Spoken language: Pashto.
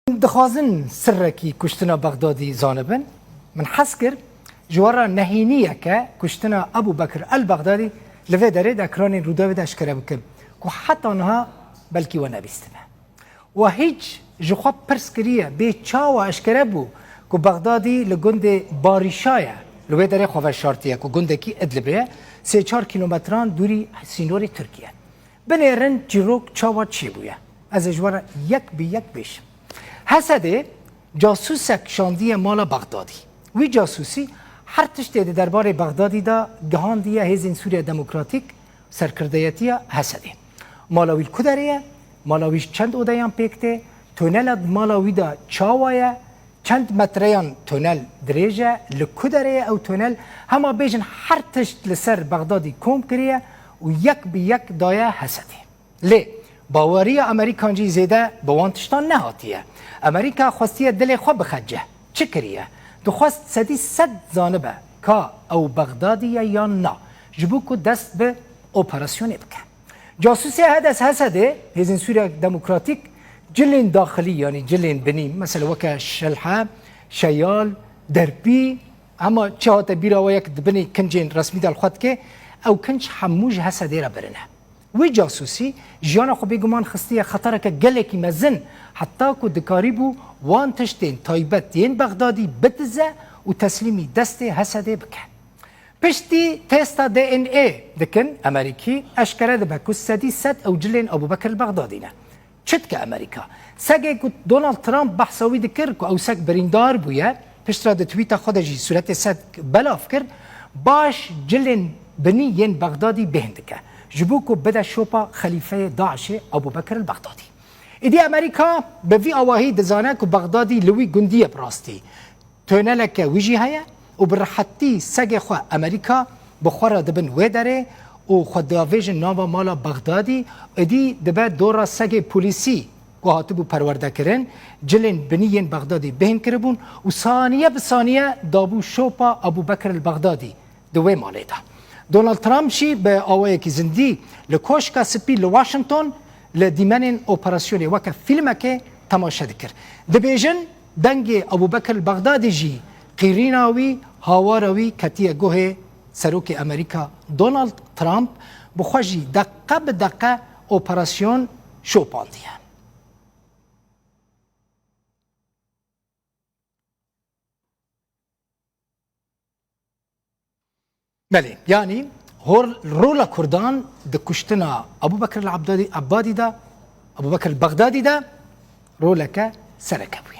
دخوازن سرکی کشتنا بغدادی زانبن من حس کرد جوارا نهینیه که کشتنا ابو بکر البغدادی لوی داره دکران رودا و دشکره بکن که حتی آنها بلکی و نبیستنه و هیچ جخوا پرس کریه به چا و اشکره بو که بغدادی لگند باریشایه لوی داره خواه شارتیه که گنده کی ادلبه 3-4 کیلومتران دوری سینوری ترکیه بنیرن جیروک چاوا چی بویه از جوارا یک به یک بیش حسده جاسوسک شاندی مالا بغدادی وی جاسوسی هر تشتی درباره بغدادی دا گهاندیه هزین سوریه دموکراتیک سرکردیتیه حسده مالاوی کدریه مالاویش چند اودایان پیکته تونل مالاوی دا چاوایه چند متریان تونل دریجه لکدریه او تونل هما بیجن هر تشت لسر بغدادی کوم کریه و یک به یک دایه حسده لی باوری امریکانجی زیده بوانتشتان نهاتیه امریکا خواستی دل خو بخجه چه کریه تو خواست صدی 100 زانبه که او بغدادیه یا نه جبو که دست به اپراسیون بکن جاسوسی هدس حسده هزین سوریه دموکراتیک جلین داخلی یعنی جلین بنیم مثلا وکه شلحه شیال دربی اما چه هاته بیرا و یک دبنی کنجین رسمی دل خود که او کنج حموج حسده را برنه وی جاسوسی جیانا خو بگمان خستیه خطره که گله کی مزن حتی که دکاری بو وان تشتین تایبت ین بغدادی بتزه و تسلیمی دست حسده بکن پشتی تستا دی ان ای دکن امریکی اشکره ده بکو سدی ست او جلین ابو بکر البغدادی نه چت که امریکا سگه که دونالد ترامپ بحثاوی دکر که او سگ بریندار بویه پشت را ده تویتا خود جی صورت ست بلاف کرد باش جلین بنی ین بغدادی بهندکه جبوكو بدا شوبا خليفه داعش ابو بكر البغدادي ادي امريكا بفي اواهي دزانك بغدادي لوي جنديه براستي تونلك ويجي هيا وبرحتي سجي خو امريكا بخورا دبن ودره و خدا فيجن نوفا مالا بغدادي ادي دبا دورا سجي بوليسي وهاتبو پرورده کرن جلن بنيين بغدادي بهن كربون وثانيه بثانيه دابو شوبا ابو بكر البغدادي دوي ماليتا دونالد ترامپ شی به آوایی که زندی لکوشکا سپی لواشنطن لدیمن اپراسیونی وکه فیلم که تماشا دکر دبیجن دنگ ابو بکر البغدادی جی قیریناوی هاواروی کتیه گوه سروک امریکا دونالد ترامپ بخوشی دقه به دقه اپراسیون شوپاندیه بله یعنی هور رولا کردان د کشتنا ابو بکر العبادی دا ابو بکر البغدادی دا رولا که سرکه بوی